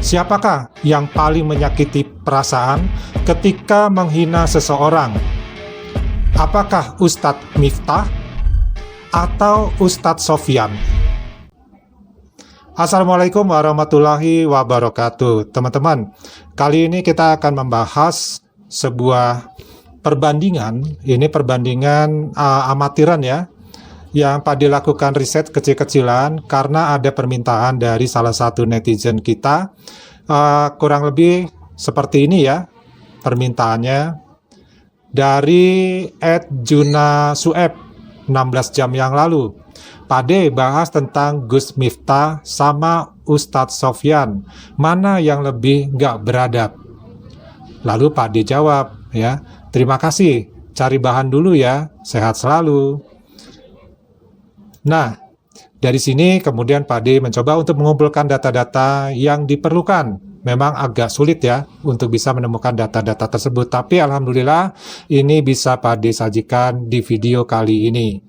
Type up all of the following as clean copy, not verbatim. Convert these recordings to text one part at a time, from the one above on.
Siapakah yang paling menyakiti perasaan ketika menghina seseorang? Apakah Ustadz Miftah atau Ustadz Sofyan? Assalamualaikum warahmatullahi wabarakatuh. Teman-teman, kali ini kita akan membahas sebuah perbandingan. Ini perbandingan amatiran ya, yang Pak dilakukan riset kecil-kecilan karena ada permintaan dari salah satu netizen kita. Kurang lebih seperti ini ya permintaannya dari @junasueb 16 jam yang lalu. Pak D bahas tentang Gus Miftah sama Ustadz Sofyan, mana yang lebih nggak beradab? Lalu Pak D jawab, ya, terima kasih, cari bahan dulu ya, sehat selalu. Nah, dari sini kemudian Pak D mencoba untuk mengumpulkan data-data yang diperlukan. Memang agak sulit ya untuk bisa menemukan data-data tersebut, tapi alhamdulillah ini bisa Pak D sajikan di video kali ini.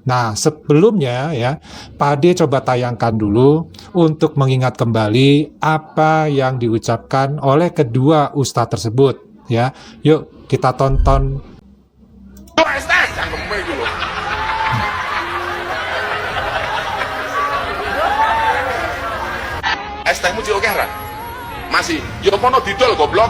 Nah, sebelumnya ya, Pak D coba tayangkan dulu untuk mengingat kembali apa yang diucapkan oleh kedua ustadz tersebut ya. Yuk kita tonton. Es tehmu cil oke ra? Masih, yo kono didol goblok.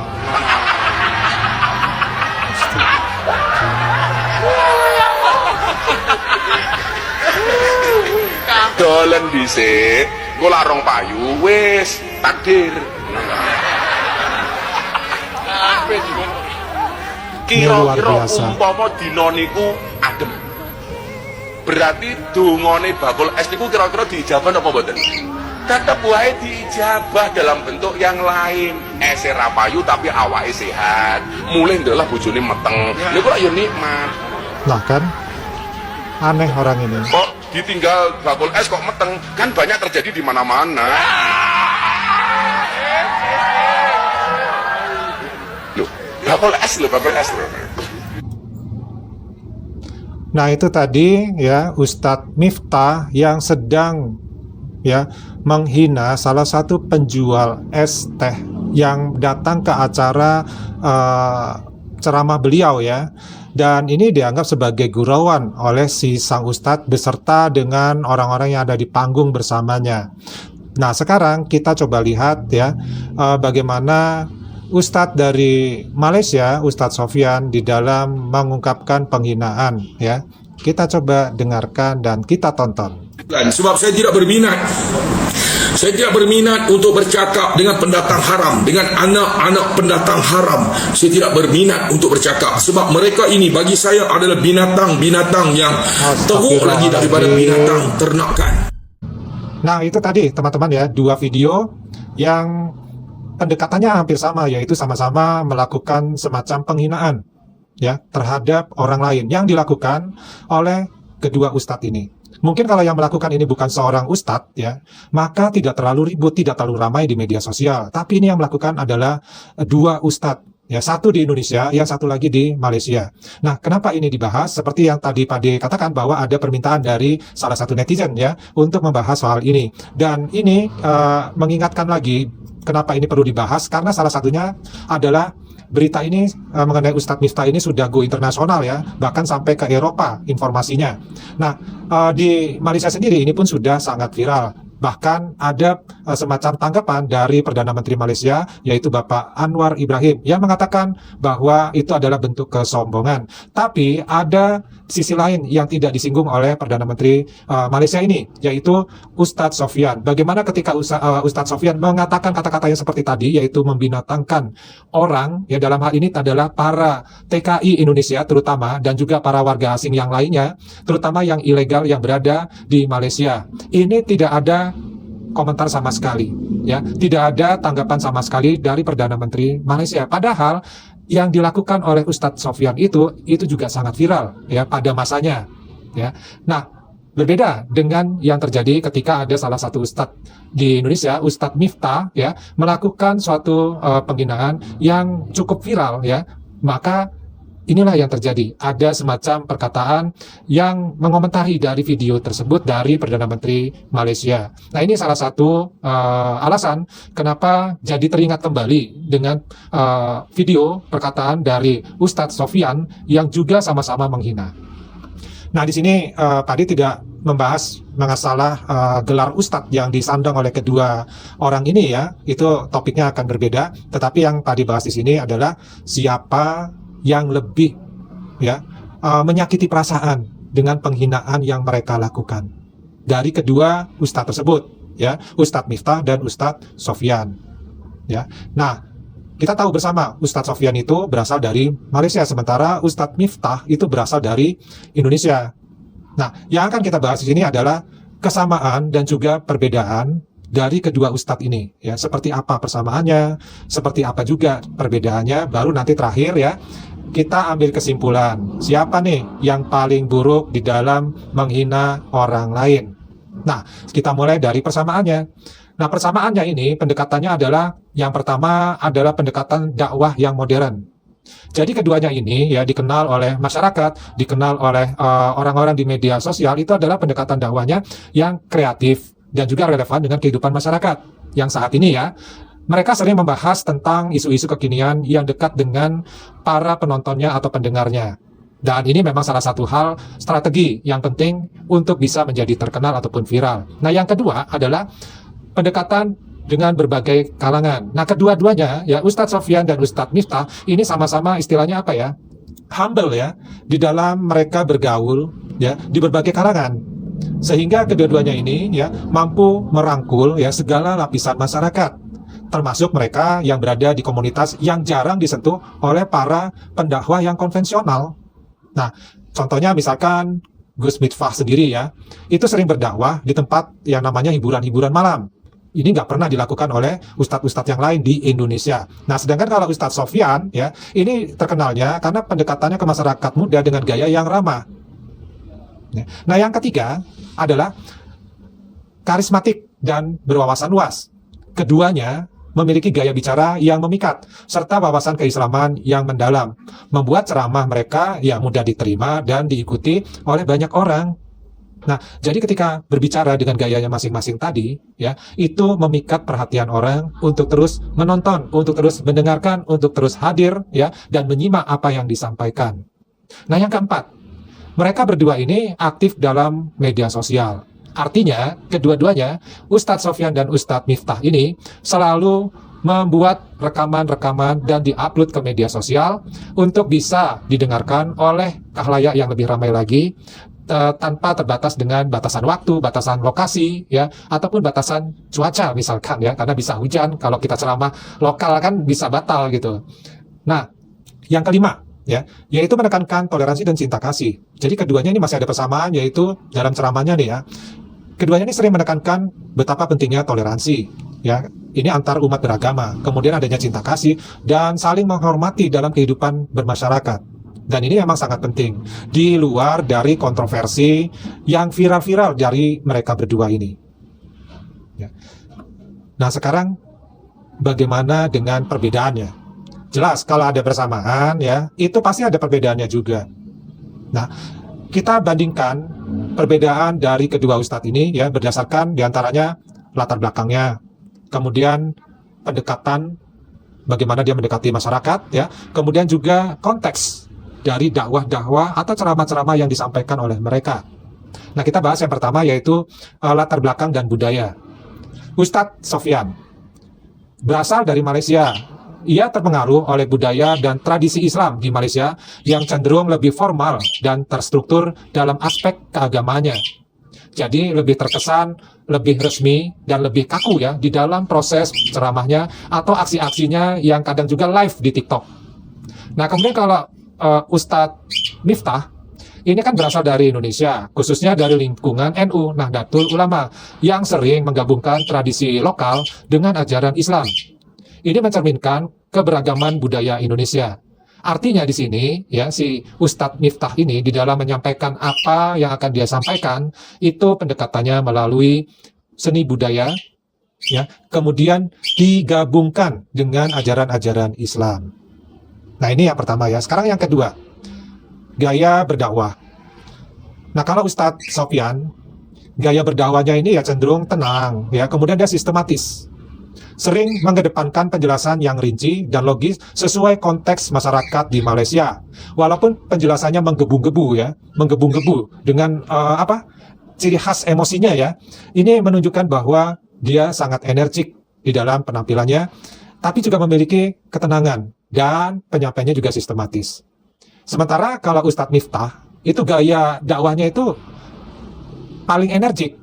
Dolen dhisik, engko larong payu wis takdir. Kira-kira umpama dina niku adem. Berarti dungane bakul es niku kira-kira diijabah apa mboten? Tetap wae diijabah dalam bentuk yang lain. Ese ra payu tapi awake sehat. Mulih ndelah bojone meteng. Niku lak yo nikmat. Nah kan, aneh orang ini. Kok ditinggal bakul es kok meteng? Kan banyak terjadi di mana-mana. Loh, bakul es loh, bakul es loh. Nah itu tadi ya Ustadz Miftah yang sedang ya menghina salah satu penjual es teh yang datang ke acara ceramah beliau ya, dan ini dianggap sebagai gurauan oleh si sang ustadz beserta dengan orang-orang yang ada di panggung bersamanya. Nah sekarang kita coba lihat ya bagaimana ustadz dari Malaysia, Ustadz Sofyan, di dalam mengungkapkan penghinaan ya. Kita coba dengarkan dan kita tonton. Sebab saya tidak berminat. Saya tidak berminat untuk bercakap dengan pendatang haram, dengan anak-anak pendatang haram. Saya tidak berminat untuk bercakap sebab mereka ini bagi saya adalah binatang-binatang yang teruk lagi daripada binatang ternakan. Nah, itu tadi teman-teman ya, dua video yang pendekatannya hampir sama, yaitu sama-sama melakukan semacam penghinaan ya terhadap orang lain yang dilakukan oleh kedua ustadz ini. Mungkin kalau yang melakukan ini bukan seorang ustadz ya, maka tidak terlalu ribut, tidak terlalu ramai di media sosial. Tapi ini yang melakukan adalah dua ustadz ya, satu di Indonesia, yang satu lagi di Malaysia. Nah, kenapa ini dibahas? Seperti yang tadi Pak D katakan bahwa ada permintaan dari salah satu netizen ya untuk membahas soal ini. Dan ini mengingatkan lagi kenapa ini perlu dibahas, karena salah satunya adalah berita ini mengenai Ustadz Miftah ini sudah go internasional ya, bahkan sampai ke Eropa informasinya. Nah, di Malaysia sendiri ini pun sudah sangat viral. Bahkan ada semacam tanggapan dari Perdana Menteri Malaysia, yaitu Bapak Anwar Ibrahim, yang mengatakan bahwa itu adalah bentuk kesombongan. Tapi ada sisi lain yang tidak disinggung oleh Perdana Menteri Malaysia ini, yaitu Ustadz Sofyan. Bagaimana ketika Ustadz Sofyan mengatakan kata-kata yang seperti tadi, yaitu membinatangkan orang, ya dalam hal ini adalah para TKI Indonesia terutama, dan juga para warga asing yang lainnya, terutama yang ilegal yang berada di Malaysia. Ini tidak ada komentar sama sekali ya, tidak ada tanggapan sama sekali dari Perdana Menteri Malaysia. Padahal yang dilakukan oleh Ustadz Sofyan itu juga sangat viral ya pada masanya ya. Nah, berbeda dengan yang terjadi ketika ada salah satu ustadz di Indonesia, Ustadz Miftah ya, melakukan suatu penghinaan yang cukup viral ya, maka inilah yang terjadi. Ada semacam perkataan yang mengomentari dari video tersebut dari Perdana Menteri Malaysia. Nah, ini salah satu alasan kenapa jadi teringat kembali dengan video perkataan dari Ustadz Sofyan yang juga sama-sama menghina. Nah, di sini Pak Adi tidak membahas masalah gelar Ustadz yang disandang oleh kedua orang ini ya. Itu topiknya akan berbeda. Tetapi yang Pak Adi bahas di sini adalah siapa yang lebih ya menyakiti perasaan dengan penghinaan yang mereka lakukan dari kedua ustadz tersebut ya, Ustadz Miftah dan Ustadz Sofyan ya. Nah, kita tahu bersama Ustadz Sofyan itu berasal dari Malaysia, sementara Ustadz Miftah itu berasal dari Indonesia. Nah, yang akan kita bahas di sini adalah kesamaan dan juga perbedaan dari kedua ustadz ini ya, seperti apa persamaannya, seperti apa juga perbedaannya, baru nanti terakhir ya kita ambil kesimpulan siapa nih yang paling buruk di dalam menghina orang lain. Nah, kita mulai dari persamaannya. Nah, persamaannya ini pendekatannya adalah yang pertama adalah pendekatan dakwah yang modern. Jadi keduanya ini ya dikenal oleh masyarakat, dikenal oleh orang-orang di media sosial, itu adalah pendekatan dakwahnya yang kreatif dan juga relevan dengan kehidupan masyarakat yang saat ini ya. Mereka sering membahas tentang isu-isu kekinian yang dekat dengan para penontonnya atau pendengarnya. Dan ini memang salah satu hal strategi yang penting untuk bisa menjadi terkenal ataupun viral. Nah, yang kedua adalah pendekatan dengan berbagai kalangan. Nah, kedua-duanya ya, Ustadz Sofyan dan Ustadz Miftah ini sama-sama istilahnya apa ya? Humble ya, di dalam mereka bergaul ya di berbagai kalangan. Sehingga kedua-duanya ini ya mampu merangkul ya segala lapisan masyarakat, termasuk mereka yang berada di komunitas yang jarang disentuh oleh para pendakwah yang konvensional. Nah, contohnya misalkan Gus Miftah sendiri ya, itu sering berdakwah di tempat yang namanya hiburan-hiburan malam. Ini nggak pernah dilakukan oleh ustadz-ustadz yang lain di Indonesia. Nah, sedangkan kalau Ustadz Sofyan ya, ini terkenalnya karena pendekatannya ke masyarakat muda dengan gaya yang ramah. Nah, yang ketiga adalah karismatik dan berwawasan luas. Keduanya memiliki gaya bicara yang memikat, serta wawasan keislaman yang mendalam, membuat ceramah mereka ya mudah diterima dan diikuti oleh banyak orang. Nah, jadi ketika berbicara dengan gayanya masing-masing tadi, ya, itu memikat perhatian orang untuk terus menonton, untuk terus mendengarkan, untuk terus hadir, ya, dan menyimak apa yang disampaikan. Nah, yang keempat, mereka berdua ini aktif dalam media sosial. Artinya, kedua-duanya, Ustadz Sofyan dan Ustadz Miftah ini selalu membuat rekaman-rekaman dan diupload ke media sosial untuk bisa didengarkan oleh khalayak yang lebih ramai lagi, tanpa terbatas dengan batasan waktu, batasan lokasi, ya, ataupun batasan cuaca misalkan ya, karena bisa hujan, kalau kita ceramah lokal kan bisa batal gitu. Nah, yang kelima, ya, yaitu menekankan toleransi dan cinta kasih. Jadi keduanya ini masih ada persamaan, yaitu dalam ceramahnya nih ya, keduanya ini sering menekankan betapa pentingnya toleransi, ya, ini antar umat beragama, kemudian adanya cinta kasih dan saling menghormati dalam kehidupan bermasyarakat. Dan ini memang sangat penting di luar dari kontroversi yang viral-viral dari mereka berdua ini. Ya. Nah, sekarang bagaimana dengan perbedaannya? Jelas kalau ada persamaan ya, itu pasti ada perbedaannya juga. Nah, kita bandingkan perbedaan dari kedua ustadz ini ya berdasarkan diantaranya latar belakangnya, kemudian pendekatan bagaimana dia mendekati masyarakat ya, kemudian juga konteks dari dakwah-dakwah atau ceramah-ceramah yang disampaikan oleh mereka. Nah, kita bahas yang pertama yaitu latar belakang dan budaya. Ustadz Sofyan berasal dari Malaysia. Ia terpengaruh oleh budaya dan tradisi Islam di Malaysia yang cenderung lebih formal dan terstruktur dalam aspek keagamanya. Jadi lebih terkesan, lebih resmi, dan lebih kaku ya di dalam proses ceramahnya atau aksi-aksinya yang kadang juga live di TikTok. Nah, kemudian kalau Ustadz Miftah ini kan berasal dari Indonesia, khususnya dari lingkungan NU, Nahdlatul Ulama, yang sering menggabungkan tradisi lokal dengan ajaran Islam. Ini mencerminkan keberagaman budaya Indonesia. Artinya di sini, ya, si Ustadz Miftah ini di dalam menyampaikan apa yang akan dia sampaikan, itu pendekatannya melalui seni budaya, ya, kemudian digabungkan dengan ajaran-ajaran Islam. Nah, ini yang pertama ya. Sekarang yang kedua, gaya berdakwah. Nah, kalau Ustadz Sofyan, gaya berdakwahnya ini ya cenderung tenang, ya, kemudian dia sistematis. Sering mengedepankan penjelasan yang rinci dan logis sesuai konteks masyarakat di Malaysia. Walaupun penjelasannya menggebu-gebu ya, menggebu-gebu dengan ciri khas emosinya ya. Ini menunjukkan bahwa dia sangat energik di dalam penampilannya, tapi juga memiliki ketenangan dan penyampaiannya juga sistematis. Sementara kalau Ustadz Miftah, itu gaya dakwahnya itu paling energik.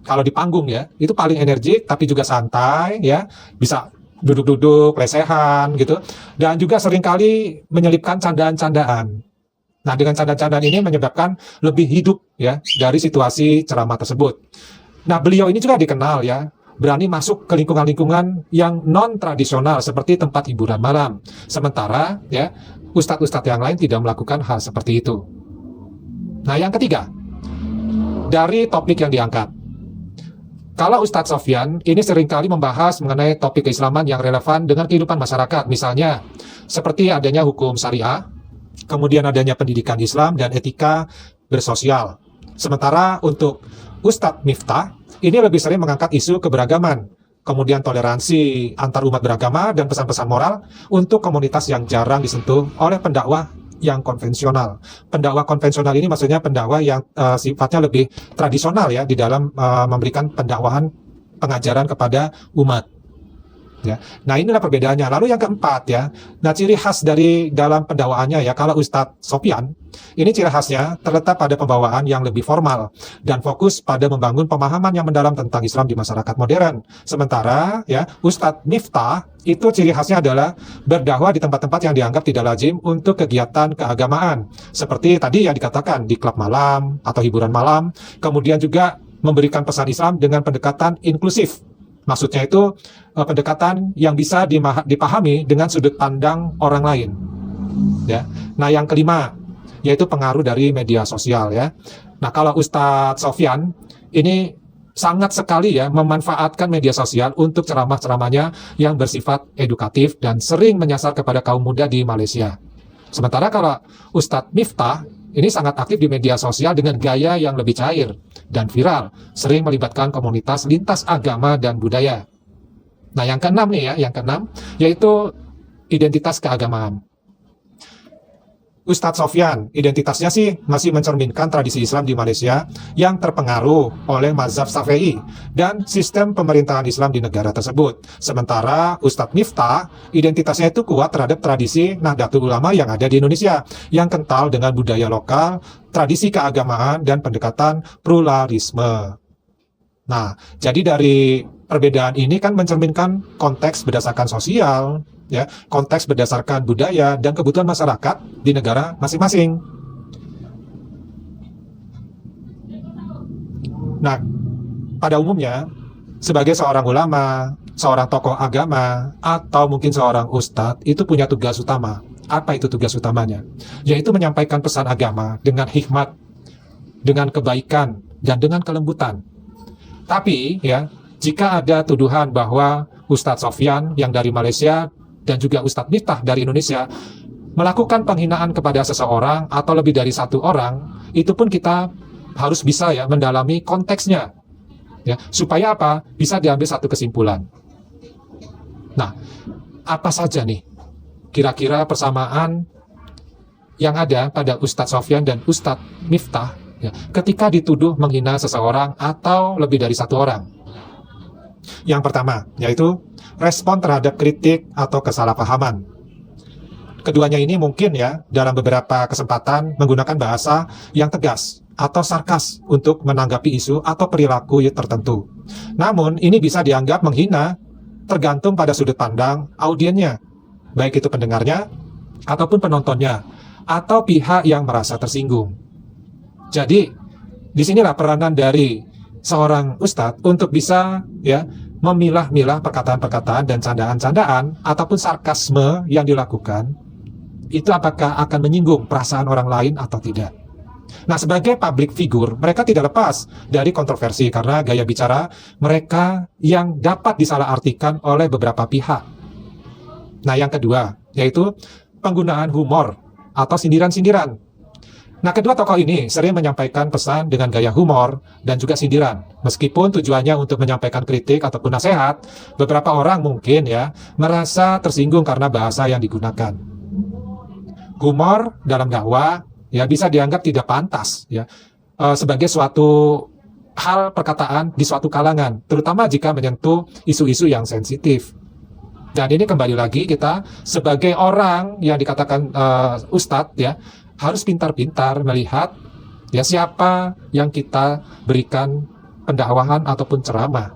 Kalau di panggung ya, itu paling energik, tapi juga santai ya, bisa duduk-duduk, lesehan gitu. Dan juga seringkali menyelipkan candaan-candaan. Nah, dengan candaan-candaan ini menyebabkan lebih hidup ya dari situasi ceramah tersebut. Nah, beliau ini juga dikenal ya, berani masuk ke lingkungan-lingkungan yang non-tradisional seperti tempat hiburan malam. Sementara ya, ustadz-ustadz yang lain tidak melakukan hal seperti itu. Nah, yang ketiga, dari topik yang diangkat. Kalau Ustadz Sofyan ini seringkali membahas mengenai topik keislaman yang relevan dengan kehidupan masyarakat, misalnya seperti adanya hukum syariah, kemudian adanya pendidikan Islam dan etika bersosial. Sementara untuk Ustadz Miftah ini lebih sering mengangkat isu keberagaman, kemudian toleransi antar umat beragama dan pesan-pesan moral untuk komunitas yang jarang disentuh oleh pendakwah yang konvensional. Pendakwah konvensional ini maksudnya pendakwah yang sifatnya lebih tradisional ya di dalam memberikan pendakwahan pengajaran kepada umat. Ya. Nah, inilah perbedaannya. Lalu yang keempat ya, nah ciri khas dari dalam pendakwaannya ya, kalau Ustadz Sofyan, ini ciri khasnya terletak pada pembawaan yang lebih formal dan fokus pada membangun pemahaman yang mendalam tentang Islam di masyarakat modern. Sementara ya, Ustadz Miftah itu ciri khasnya adalah berdakwah di tempat-tempat yang dianggap tidak lazim untuk kegiatan keagamaan. Seperti tadi yang dikatakan di klub malam atau hiburan malam, kemudian juga memberikan pesan Islam dengan pendekatan inklusif. Maksudnya itu pendekatan yang bisa dipahami dengan sudut pandang orang lain. Ya. Nah, yang kelima yaitu pengaruh dari media sosial ya. Nah, kalau Ustadz Sofyan ini sangat sekali ya memanfaatkan media sosial untuk ceramah-ceramahnya yang bersifat edukatif dan sering menyasar kepada kaum muda di Malaysia. Sementara kalau Ustadz Miftah ini sangat aktif di media sosial dengan gaya yang lebih cair dan viral, sering melibatkan komunitas lintas agama dan budaya. Nah, yang keenam nih ya, yang keenam yaitu identitas keagamaan. Ustadz Sofyan, identitasnya sih masih mencerminkan tradisi Islam di Malaysia yang terpengaruh oleh mazhab Syafi'i dan sistem pemerintahan Islam di negara tersebut. Sementara Ustadz Miftah, identitasnya itu kuat terhadap tradisi Nahdlatul Ulama yang ada di Indonesia, yang kental dengan budaya lokal, tradisi keagamaan, dan pendekatan pluralisme. Nah, jadi dari perbedaan ini kan mencerminkan konteks berdasarkan sosial, ya, konteks berdasarkan budaya dan kebutuhan masyarakat di negara masing-masing. Nah, pada umumnya sebagai seorang ulama, seorang tokoh agama, atau mungkin seorang ustadz itu punya tugas utama. Apa itu tugas utamanya? Yaitu menyampaikan pesan agama dengan hikmat, dengan kebaikan, dan dengan kelembutan. Tapi ya, jika ada tuduhan bahwa Ustadz Sofyan yang dari Malaysia dan juga Ustadz Miftah dari Indonesia melakukan penghinaan kepada seseorang atau lebih dari satu orang, itu pun kita harus bisa ya mendalami konteksnya, ya, supaya apa? Bisa diambil satu kesimpulan. Nah, apa saja nih kira-kira persamaan yang ada pada Ustadz Sofyan dan Ustadz Miftah ya, ketika dituduh menghina seseorang atau lebih dari satu orang? Yang pertama, yaitu respon terhadap kritik atau kesalahpahaman. Keduanya ini mungkin ya dalam beberapa kesempatan menggunakan bahasa yang tegas atau sarkas untuk menanggapi isu atau perilaku tertentu. Namun ini bisa dianggap menghina tergantung pada sudut pandang audiennya, baik itu pendengarnya ataupun penontonnya atau pihak yang merasa tersinggung. Jadi disinilah peranan dari seorang ustadz untuk bisa ya memilah-milah perkataan-perkataan dan candaan-candaan ataupun sarkasme yang dilakukan itu apakah akan menyinggung perasaan orang lain atau tidak. Nah, sebagai public figure, mereka tidak lepas dari kontroversi karena gaya bicara mereka yang dapat disalahartikan oleh beberapa pihak. Nah, yang kedua, yaitu penggunaan humor atau sindiran-sindiran. Nah, kedua tokoh ini sering menyampaikan pesan dengan gaya humor dan juga sindiran. Meskipun tujuannya untuk menyampaikan kritik ataupun nasihat, beberapa orang mungkin ya merasa tersinggung karena bahasa yang digunakan. Humor dalam dakwah ya bisa dianggap tidak pantas ya sebagai suatu hal perkataan di suatu kalangan, terutama jika menyentuh isu-isu yang sensitif. Dan ini kembali lagi kita sebagai orang yang dikatakan ustadz ya harus pintar-pintar melihat ya siapa yang kita berikan pendakwahan ataupun ceramah.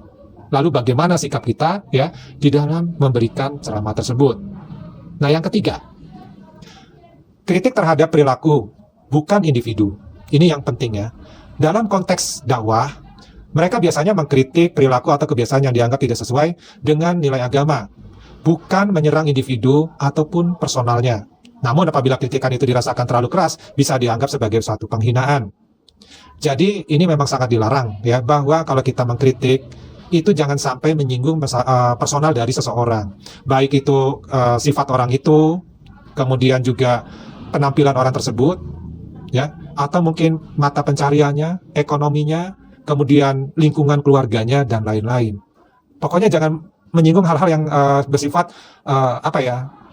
Lalu bagaimana sikap kita ya di dalam memberikan ceramah tersebut. Nah, yang ketiga, kritik terhadap perilaku bukan individu. Ini yang penting ya. Dalam konteks dakwah, mereka biasanya mengkritik perilaku atau kebiasaan yang dianggap tidak sesuai dengan nilai agama, bukan menyerang individu ataupun personalnya. Namun apabila kritikan itu dirasakan terlalu keras, bisa dianggap sebagai suatu penghinaan. Jadi ini memang sangat dilarang ya, bahwa kalau kita mengkritik itu jangan sampai menyinggung personal dari seseorang. Baik itu sifat orang itu, kemudian juga penampilan orang tersebut, ya, atau mungkin mata pencariannya, ekonominya, kemudian lingkungan keluarganya dan lain-lain. Pokoknya jangan menyinggung hal-hal yang bersifat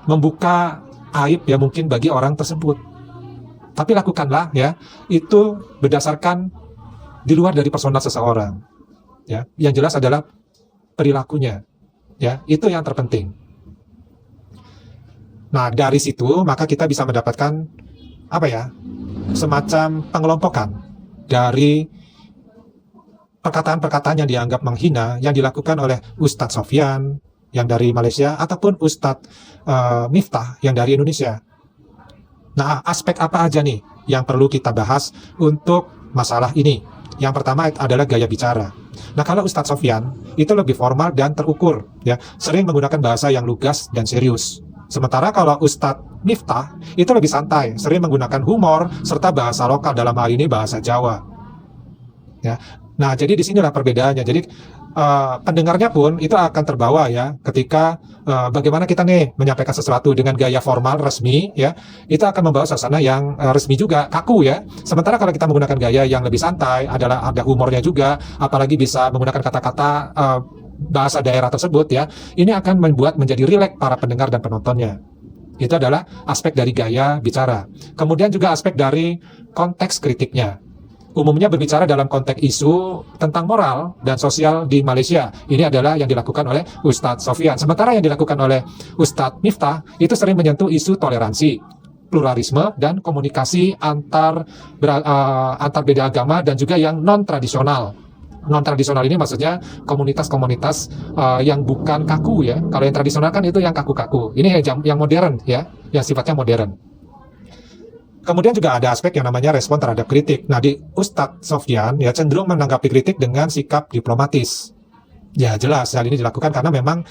membuka aib ya mungkin bagi orang tersebut. Tapi lakukanlah ya itu berdasarkan di luar dari personal seseorang. Ya, yang jelas adalah perilakunya. Ya, itu yang terpenting. Nah, dari situ maka kita bisa mendapatkan semacam pengelompokan dari perkataan-perkataan yang dianggap menghina yang dilakukan oleh Ustadz Sofyan yang dari Malaysia ataupun Ustadz Miftah yang dari Indonesia. Nah, aspek apa aja nih yang perlu kita bahas untuk masalah ini? Yang pertama adalah gaya bicara. Nah, kalau Ustadz Sofyan itu lebih formal dan terukur, ya, sering menggunakan bahasa yang lugas dan serius. Sementara kalau Ustadz Miftah itu lebih santai, sering menggunakan humor serta bahasa lokal, dalam hal ini bahasa Jawa. Ya. Nah, jadi disinilah perbedaannya. Jadi pendengarnya pun itu akan terbawa ya ketika bagaimana kita nih menyampaikan sesuatu dengan gaya formal resmi ya, itu akan membawa suasana yang resmi juga, kaku ya. Sementara kalau kita menggunakan gaya yang lebih santai, ada humornya juga, apalagi bisa menggunakan kata-kata bahasa daerah tersebut ya, ini akan membuat menjadi rileks para pendengar dan penontonnya. Itu adalah aspek dari gaya bicara. Kemudian juga aspek dari konteks kritiknya. Umumnya berbicara dalam konteks isu tentang moral dan sosial di Malaysia. Ini adalah yang dilakukan oleh Ustadz Sofyan. Sementara yang dilakukan oleh Ustadz Miftah itu sering menyentuh isu toleransi, pluralisme, dan komunikasi antar beda agama dan juga yang non-tradisional. Non-tradisional ini maksudnya komunitas-komunitas yang bukan kaku ya. Kalau yang tradisional kan itu yang kaku-kaku. Ini yang modern ya, yang sifatnya modern. Kemudian juga ada aspek yang namanya respon terhadap kritik. Nah, di Ustadz Sofyan ya cenderung menanggapi kritik dengan sikap diplomatis. Ya jelas hal ini dilakukan karena memang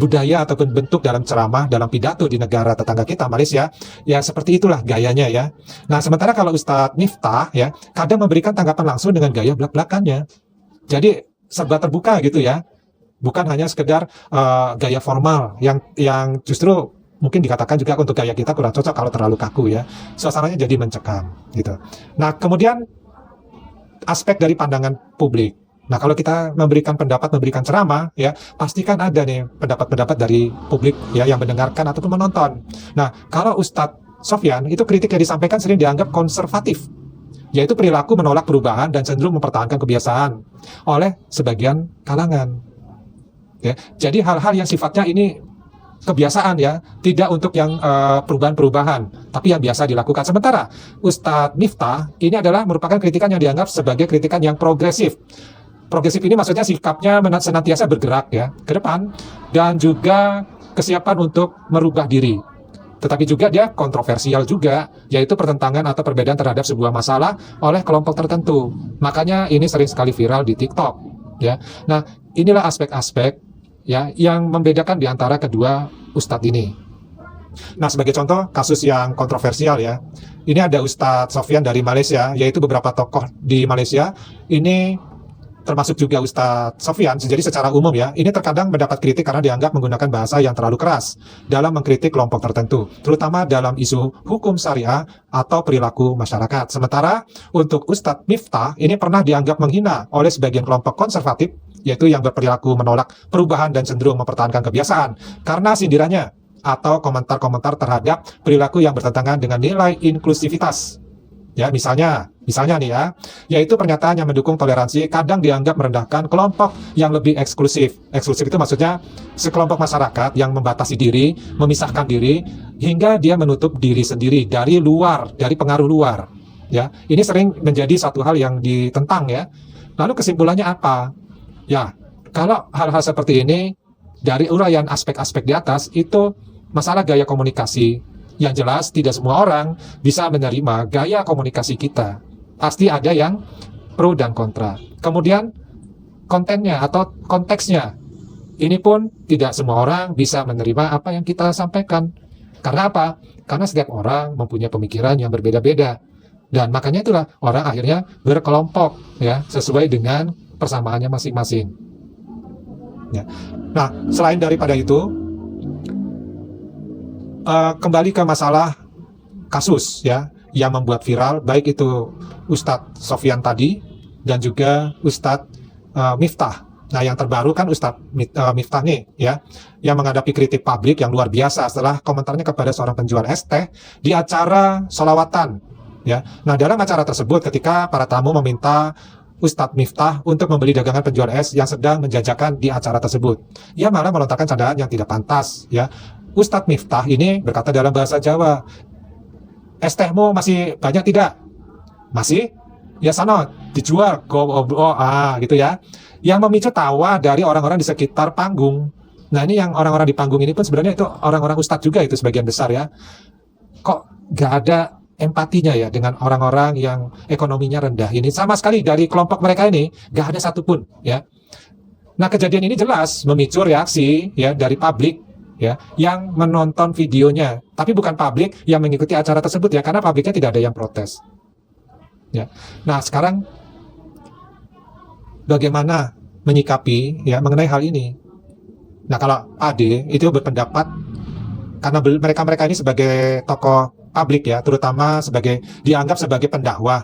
budaya ataupun bentuk dalam ceramah, dalam pidato di negara tetangga kita Malaysia, ya seperti itulah gayanya ya. Nah, sementara kalau Ustadz Miftah ya kadang memberikan tanggapan langsung dengan gaya belak-belakannya. Jadi serba terbuka gitu ya. Bukan hanya sekedar gaya formal yang justru mungkin dikatakan juga untuk gaya kita kurang cocok kalau terlalu kaku ya. Suasananya jadi mencekam gitu. Nah, kemudian aspek dari pandangan publik. Nah, kalau kita memberikan pendapat, memberikan ceramah ya, pastikan ada nih pendapat-pendapat dari publik ya yang mendengarkan ataupun menonton. Nah, kalau Ustadz Sofyan itu kritik yang disampaikan sering dianggap konservatif, yaitu perilaku menolak perubahan dan cenderung mempertahankan kebiasaan oleh sebagian kalangan. Ya, jadi hal-hal yang sifatnya ini kebiasaan ya, tidak untuk yang perubahan-perubahan, tapi yang biasa dilakukan. Sementara Ustadz Miftah ini adalah merupakan kritikan yang dianggap sebagai kritikan yang progresif. Progresif ini maksudnya sikapnya senantiasa bergerak ya ke depan dan juga kesiapan untuk merubah diri. Tetapi juga dia kontroversial juga, yaitu pertentangan atau perbedaan terhadap sebuah masalah oleh kelompok tertentu. Makanya ini sering sekali viral di TikTok ya. Nah, inilah aspek-aspek ya yang membedakan di antara kedua ustadz ini. Nah, sebagai contoh kasus yang kontroversial ya, ini ada Ustadz Sofyan dari Malaysia, yaitu beberapa tokoh di Malaysia ini termasuk juga Ustadz Sofyan. Jadi secara umum ya, ini terkadang mendapat kritik karena dianggap menggunakan bahasa yang terlalu keras dalam mengkritik kelompok tertentu, terutama dalam isu hukum syariah atau perilaku masyarakat. Sementara untuk Ustadz Miftah, ini pernah dianggap menghina oleh sebagian kelompok konservatif, yaitu yang berperilaku menolak perubahan dan cenderung mempertahankan kebiasaan, karena sindirannya atau komentar-komentar terhadap perilaku yang bertentangan dengan nilai inklusivitas. Ya, misalnya nih ya, yaitu pernyataan yang mendukung toleransi kadang dianggap merendahkan kelompok yang lebih eksklusif. Eksklusif itu maksudnya sekelompok masyarakat yang membatasi diri, memisahkan diri, hingga dia menutup diri sendiri dari luar, dari pengaruh luar. Ya, ini sering menjadi satu hal yang ditentang ya. Lalu kesimpulannya apa? Ya, kalau hal-hal seperti ini dari uraian aspek-aspek di atas itu masalah gaya komunikasi. Yang jelas tidak semua orang bisa menerima gaya komunikasi kita. Pasti ada yang pro dan kontra. Kemudian kontennya atau konteksnya. Ini pun tidak semua orang bisa menerima apa yang kita sampaikan. Karena apa? Karena setiap orang mempunyai pemikiran yang berbeda-beda. Dan makanya itulah orang akhirnya berkelompok ya, sesuai dengan persamaannya masing-masing. Ya. Nah, selain daripada itu, kembali ke masalah kasus ya yang membuat viral, baik itu Ustadz Sofyan tadi dan juga Ustadz Miftah. Nah, yang terbaru kan Ustadz Miftah nih ya, yang menghadapi kritik publik yang luar biasa setelah komentarnya kepada seorang penjual es teh di acara sholawatan ya. Nah, dalam acara tersebut ketika para tamu meminta Ustadz Miftah untuk membeli dagangan penjual es yang sedang menjajakan di acara tersebut, ia malah melontarkan candaan yang tidak pantas ya. Ustadz Miftah ini berkata dalam bahasa Jawa, "Es tehmu masih banyak tidak?" "Masih?" "Ya sana, dijual." Gitu ya. Yang memicu tawa dari orang-orang di sekitar panggung. Nah, ini yang orang-orang di panggung ini pun sebenarnya itu orang-orang ustadz juga itu sebagian besar ya. Kok gak ada empatinya ya dengan orang-orang yang ekonominya rendah ini? Sama sekali dari kelompok mereka ini gak ada satupun ya. Nah, kejadian ini jelas memicu reaksi ya dari publik ya yang menonton videonya, tapi bukan publik yang mengikuti acara tersebut ya, karena publiknya tidak ada yang protes ya. Nah, sekarang bagaimana menyikapi ya mengenai hal ini? Nah, kalau Ade itu berpendapat karena mereka ini sebagai tokoh publik ya, terutama dianggap sebagai pendakwah,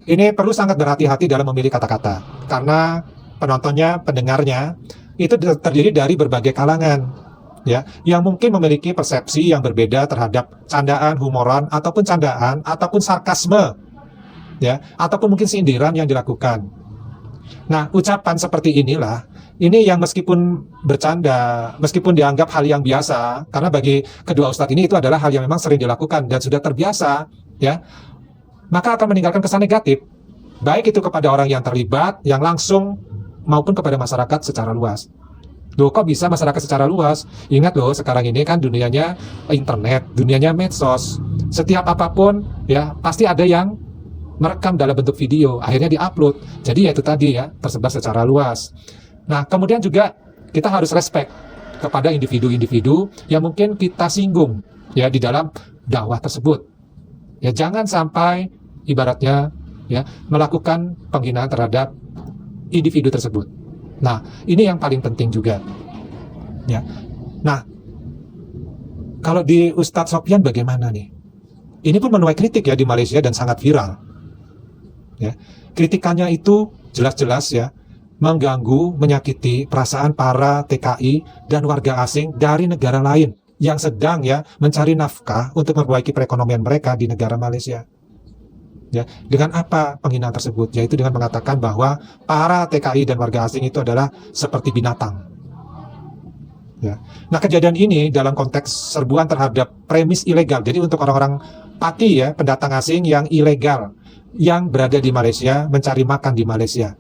ini perlu sangat berhati-hati dalam memilih kata-kata, karena penontonnya, pendengarnya itu terdiri dari berbagai kalangan ya, yang mungkin memiliki persepsi yang berbeda terhadap candaan, humoran, ataupun candaan, ataupun sarkasme ya, ataupun mungkin sindiran yang dilakukan. Nah, ucapan seperti inilah, ini yang meskipun bercanda, meskipun dianggap hal yang biasa, karena bagi kedua ustadz ini itu adalah hal yang memang sering dilakukan dan sudah terbiasa ya, maka akan meninggalkan kesan negatif, baik itu kepada orang yang terlibat, yang langsung, maupun kepada masyarakat secara luas. Loh, kok bisa masyarakat secara luas? Ingat loh, sekarang ini kan dunianya internet, dunianya medsos. Setiap apapun ya pasti ada yang merekam dalam bentuk video, akhirnya diupload. Jadi ya itu tadi ya, tersebar secara luas. Nah, kemudian juga kita harus respect kepada individu-individu yang mungkin kita singgung ya di dalam dakwah tersebut. Ya, jangan sampai ibaratnya ya melakukan penghinaan terhadap individu tersebut. Nah, ini yang paling penting juga. Ya. Nah, kalau di Ustadz Sofyan bagaimana nih? Ini pun menuai kritik ya di Malaysia dan sangat viral. Ya. Kritikannya itu jelas-jelas ya mengganggu, menyakiti perasaan para TKI dan warga asing dari negara lain yang sedang ya mencari nafkah untuk memperbaiki perekonomian mereka di negara Malaysia. Ya, dengan apa penghinaan tersebut? Yaitu dengan mengatakan bahwa para TKI dan warga asing itu adalah seperti binatang. Ya. Nah, kejadian ini dalam konteks serbuan terhadap premis ilegal. Jadi untuk orang-orang pati ya, pendatang asing yang ilegal yang berada di Malaysia, mencari makan di Malaysia.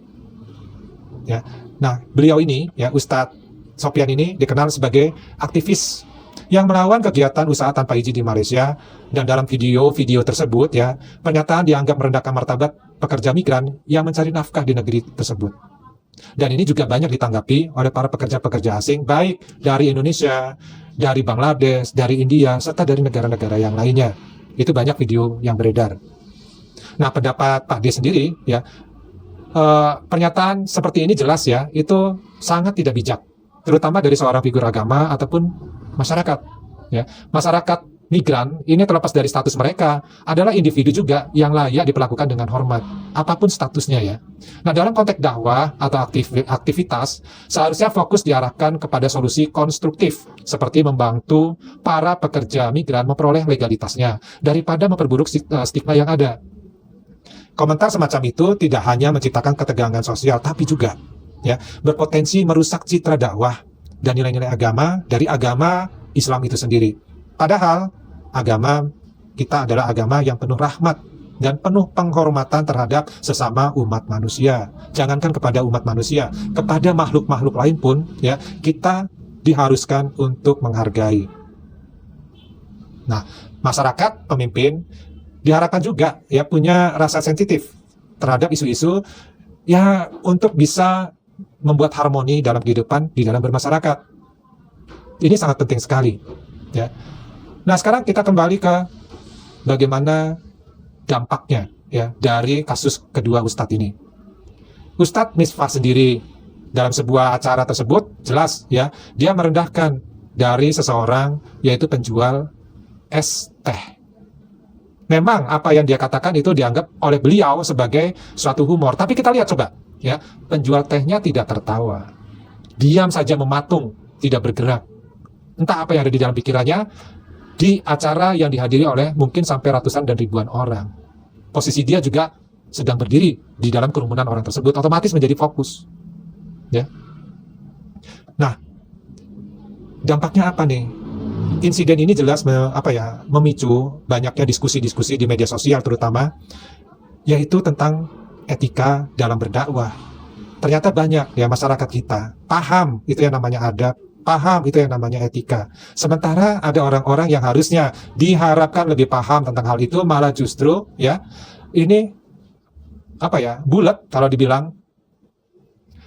Ya. Nah, beliau ini ya, Ustadz Sofyan ini dikenal sebagai aktivis yang melawan kegiatan usaha tanpa izin di Malaysia, dan dalam video-video tersebut ya, pernyataan dianggap merendahkan martabat pekerja migran yang mencari nafkah di negeri tersebut. Dan ini juga banyak ditanggapi oleh para pekerja-pekerja asing, baik dari Indonesia, dari Bangladesh, dari India, serta dari negara-negara yang lainnya. Itu banyak video yang beredar. Nah, pendapat Pak D sendiri ya, pernyataan seperti ini jelas ya, itu sangat tidak bijak, terutama dari seorang figur agama ataupun masyarakat. Ya, masyarakat migran ini terlepas dari status mereka adalah individu juga yang layak diperlakukan dengan hormat, apapun statusnya ya. Nah, dalam konteks dakwah atau aktivitas, seharusnya fokus diarahkan kepada solusi konstruktif, seperti membantu para pekerja migran memperoleh legalitasnya, daripada memperburuk stigma yang ada. Komentar semacam itu tidak hanya menciptakan ketegangan sosial, tapi juga ya berpotensi merusak citra dakwah dan nilai-nilai agama dari agama Islam itu sendiri. Padahal agama kita adalah agama yang penuh rahmat dan penuh penghormatan terhadap sesama umat manusia. Jangankan kepada umat manusia, kepada makhluk-makhluk lain pun ya kita diharuskan untuk menghargai. Nah, masyarakat, pemimpin diharapkan juga ya punya rasa sensitif terhadap isu-isu ya untuk bisa membuat harmoni dalam kehidupan di dalam bermasyarakat. Ini sangat penting sekali ya. Nah, sekarang kita kembali ke bagaimana dampaknya ya dari kasus kedua Ustadz ini. Ustadz Miftah sendiri dalam sebuah acara tersebut jelas ya, dia merendahkan dari seseorang yaitu penjual es teh. Memang apa yang dia katakan itu dianggap oleh beliau sebagai suatu humor, tapi kita lihat coba ya, penjual tehnya tidak tertawa. Diam saja mematung, tidak bergerak. Entah apa yang ada di dalam pikirannya di acara yang dihadiri oleh mungkin sampai ratusan dan ribuan orang. Posisi dia juga sedang berdiri di dalam kerumunan orang tersebut, otomatis menjadi fokus. Ya. Nah, dampaknya apa nih? Insiden ini jelas memicu banyaknya diskusi-diskusi di media sosial terutama, yaitu tentang etika dalam berdakwah. Ternyata banyak ya masyarakat kita paham itu yang namanya adab, paham itu yang namanya etika. Sementara ada orang-orang yang harusnya diharapkan lebih paham tentang hal itu, malah justru ya ini bulat kalau dibilang.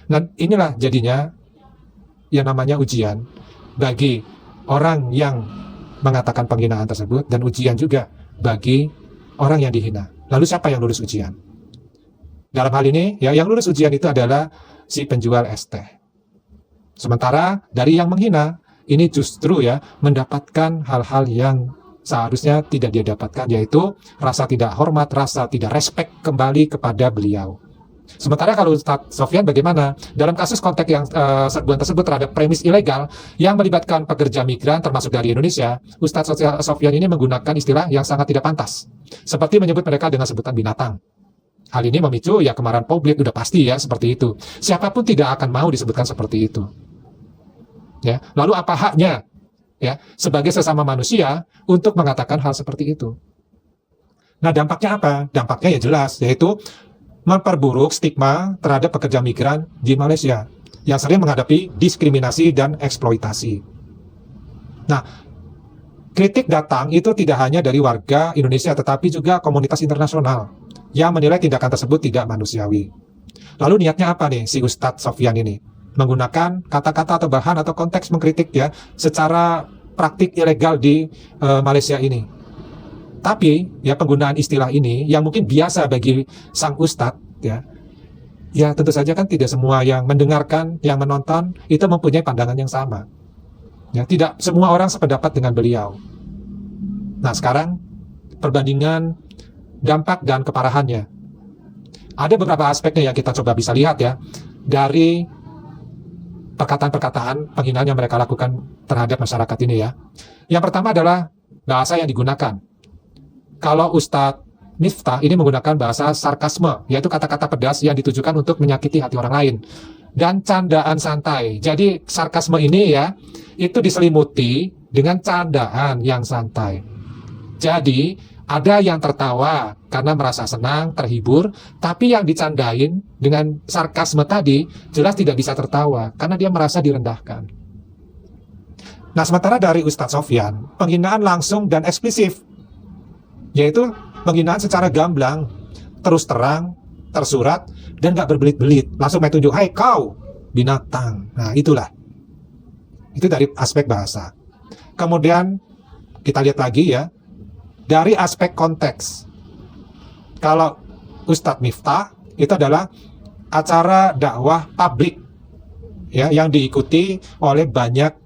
Dan inilah jadinya yang namanya ujian bagi orang yang mengatakan penghinaan tersebut, dan ujian juga bagi orang yang dihina. Lalu siapa yang lulus ujian? Dalam hal ini ya yang lulus ujian itu adalah si penjual es teh. Sementara dari yang menghina ini justru ya mendapatkan hal-hal yang seharusnya tidak dia dapatkan, yaitu rasa tidak hormat, rasa tidak respect kembali kepada beliau. Sementara kalau Ustadz Sofyan bagaimana? Dalam kasus konteks yang serbuan tersebut terhadap premis ilegal yang melibatkan pekerja migran termasuk dari Indonesia, Ustadz Sofyan ini menggunakan istilah yang sangat tidak pantas, seperti menyebut mereka dengan sebutan binatang. Hal ini memicu ya kemarahan publik, udah pasti ya seperti itu. Siapapun tidak akan mau disebutkan seperti itu. Ya, lalu apa haknya ya sebagai sesama manusia untuk mengatakan hal seperti itu? Nah, dampaknya apa? Dampaknya ya jelas, yaitu memperburuk stigma terhadap pekerja migran di Malaysia yang sering menghadapi diskriminasi dan eksploitasi. Nah, kritik datang itu tidak hanya dari warga Indonesia tetapi juga komunitas internasional yang menilai tindakan tersebut tidak manusiawi. Lalu niatnya apa nih si Ustadz Sofyan ini? Menggunakan kata-kata atau bahan atau konteks mengkritik ya secara praktik ilegal di Malaysia ini. Tapi ya penggunaan istilah ini yang mungkin biasa bagi sang Ustadz ya tentu saja kan tidak semua yang mendengarkan, yang menonton itu mempunyai pandangan yang sama. Ya, tidak semua orang sependapat dengan beliau. Nah, sekarang perbandingan dampak dan keparahannya. Ada beberapa aspeknya yang kita coba bisa lihat ya dari perkataan-perkataan penghinaan yang mereka lakukan terhadap masyarakat ini ya. Yang pertama adalah bahasa yang digunakan. Kalau Ustadz Miftah ini menggunakan bahasa sarkasme, yaitu kata-kata pedas yang ditujukan untuk menyakiti hati orang lain, dan candaan santai. Jadi sarkasme ini ya itu diselimuti dengan candaan yang santai. Jadi ada yang tertawa karena merasa senang, terhibur, tapi yang dicandain dengan sarkasme tadi jelas tidak bisa tertawa karena dia merasa direndahkan. Nah, sementara dari Ustadz Sofyan, penghinaan langsung dan eksplisit, yaitu penghinaan secara gamblang, terus terang, tersurat, dan gak berbelit-belit. Langsung main tunjuk, hai kau, binatang. Nah, itulah. Itu dari aspek bahasa. Kemudian, kita lihat lagi ya, dari aspek konteks. Kalau Ustadz Miftah, itu adalah acara dakwah publik ya yang diikuti oleh banyak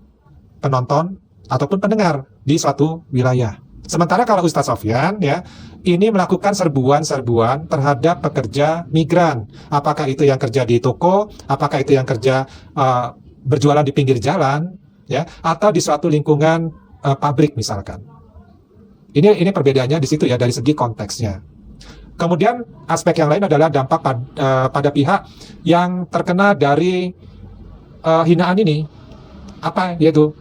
penonton ataupun pendengar di suatu wilayah. Sementara kalau Ustadz Sofyan ya ini melakukan serbuan-serbuan terhadap pekerja migran. Apakah itu yang kerja di toko, apakah itu yang kerja berjualan di pinggir jalan, ya, atau di suatu lingkungan pabrik misalkan. Ini perbedaannya di situ ya dari segi konteksnya. Kemudian aspek yang lain adalah dampak pada pihak yang terkena dari hinaan ini. Apa yaitu?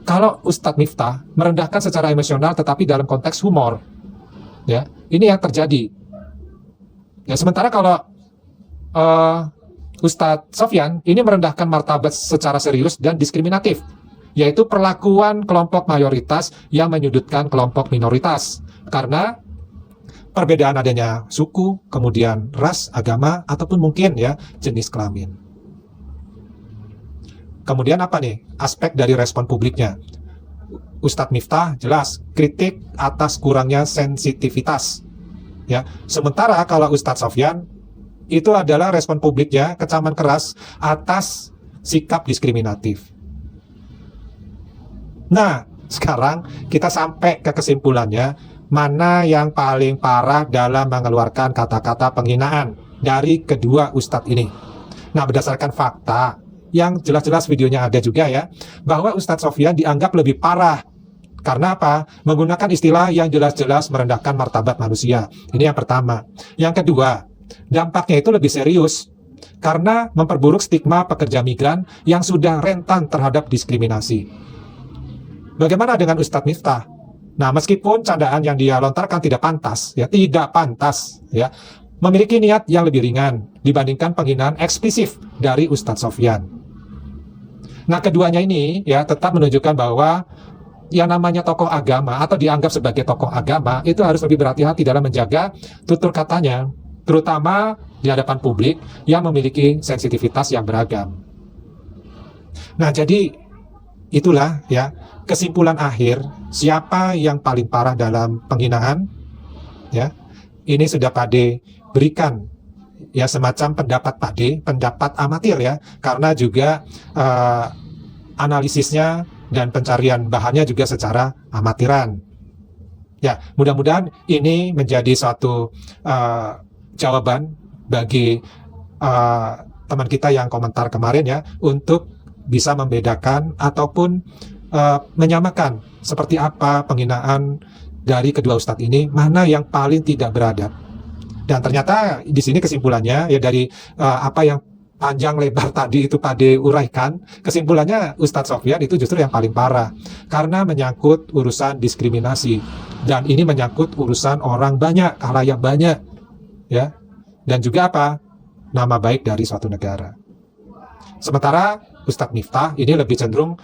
Kalau Ustadz Miftah merendahkan secara emosional tetapi dalam konteks humor, ya ini yang terjadi. Ya sementara kalau Ustadz Sofyan ini merendahkan martabat secara serius dan diskriminatif, yaitu perlakuan kelompok mayoritas yang menyudutkan kelompok minoritas karena perbedaan adanya suku, kemudian ras, agama, ataupun mungkin ya jenis kelamin. Kemudian apa nih aspek dari respon publiknya? Ustadz Miftah jelas kritik atas kurangnya sensitivitas. Ya, sementara kalau Ustadz Sofyan itu adalah respon publiknya kecaman keras atas sikap diskriminatif. Nah, sekarang kita sampai ke kesimpulannya mana yang paling parah dalam mengeluarkan kata-kata penghinaan dari kedua ustadz ini. Nah, berdasarkan fakta yang jelas-jelas videonya ada juga ya, bahwa Ustadz Sofyan dianggap lebih parah. Karena apa? Menggunakan istilah yang jelas-jelas merendahkan martabat manusia. Ini yang pertama. Yang kedua, dampaknya itu lebih serius. Karena memperburuk stigma pekerja migran yang sudah rentan terhadap diskriminasi. Bagaimana dengan Ustadz Miftah? Nah, meskipun candaan yang dia lontarkan tidak pantas, ya, memiliki niat yang lebih ringan dibandingkan penghinaan eksplisif dari Ustadz Sofyan. Nah, keduanya ini ya tetap menunjukkan bahwa yang namanya tokoh agama atau dianggap sebagai tokoh agama itu harus lebih berhati-hati dalam menjaga tutur katanya, terutama di hadapan publik yang memiliki sensitivitas yang beragam. Nah, jadi itulah ya kesimpulan akhir siapa yang paling parah dalam penghinaan ya. Ini sudah Pade berikan ya semacam pendapat Pade, pendapat amatir ya, karena juga analisisnya dan pencarian bahannya juga secara amatiran. Ya, mudah-mudahan ini menjadi suatu jawaban bagi teman kita yang komentar kemarin ya, untuk bisa membedakan ataupun menyamakan seperti apa penghinaan dari kedua ustadz ini, mana yang paling tidak beradab. Dan ternyata di sini kesimpulannya ya dari apa yang panjang lebar tadi itu Pade uraikan, kesimpulannya Ustadz Sofyan itu justru yang paling parah karena menyangkut urusan diskriminasi dan ini menyangkut urusan orang banyak, khalayak banyak ya, dan juga apa? Nama baik dari suatu negara. Sementara Ustadz Miftah ini lebih cenderung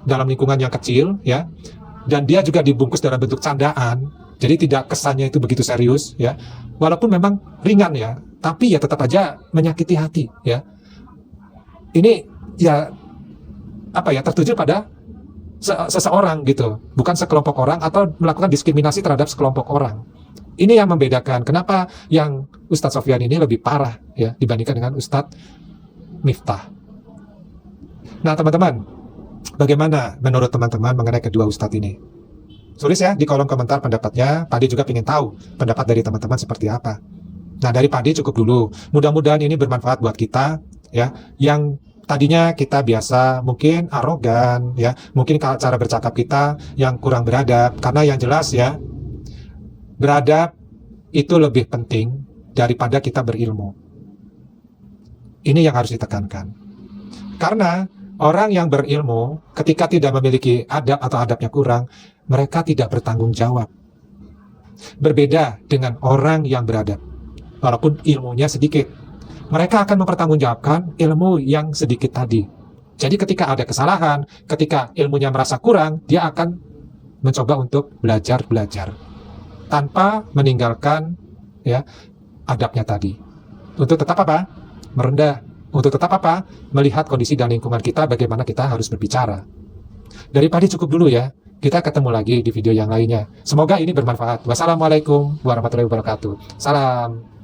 dalam lingkungan yang kecil ya, dan dia juga dibungkus dalam bentuk candaan. Jadi tidak kesannya itu begitu serius ya. Walaupun memang ringan ya, tapi ya tetap aja menyakiti hati ya. Ini ya apa ya, tertuju pada seseorang gitu, bukan sekelompok orang atau melakukan diskriminasi terhadap sekelompok orang. Ini yang membedakan kenapa yang Ustadz Sofyan ini lebih parah ya dibandingkan dengan Ustadz Miftah. Nah, teman-teman, bagaimana menurut teman-teman mengenai kedua ustadz ini? Tulis ya di kolom komentar pendapatnya. Pade juga ingin tahu pendapat dari teman-teman seperti apa. Nah, dari Pade cukup dulu. Mudah-mudahan ini bermanfaat buat kita ya, yang tadinya kita biasa mungkin arogan ya, mungkin cara bercakap kita yang kurang beradab, karena yang jelas ya, beradab itu lebih penting daripada kita berilmu. Ini yang harus ditekankan. Karena orang yang berilmu ketika tidak memiliki adab atau adabnya kurang, mereka tidak bertanggung jawab. Berbeda dengan orang yang beradab, walaupun ilmunya sedikit, mereka akan mempertanggungjawabkan ilmu yang sedikit tadi. Jadi ketika ada kesalahan, ketika ilmunya merasa kurang, dia akan mencoba untuk belajar tanpa meninggalkan ya adabnya tadi. Untuk tetap apa? Merendah. Untuk tetap apa? Melihat kondisi dan lingkungan kita, bagaimana kita harus berbicara. Dari Pade cukup dulu ya. Kita ketemu lagi di video yang lainnya. Semoga ini bermanfaat. Wassalamualaikum warahmatullahi wabarakatuh. Salam.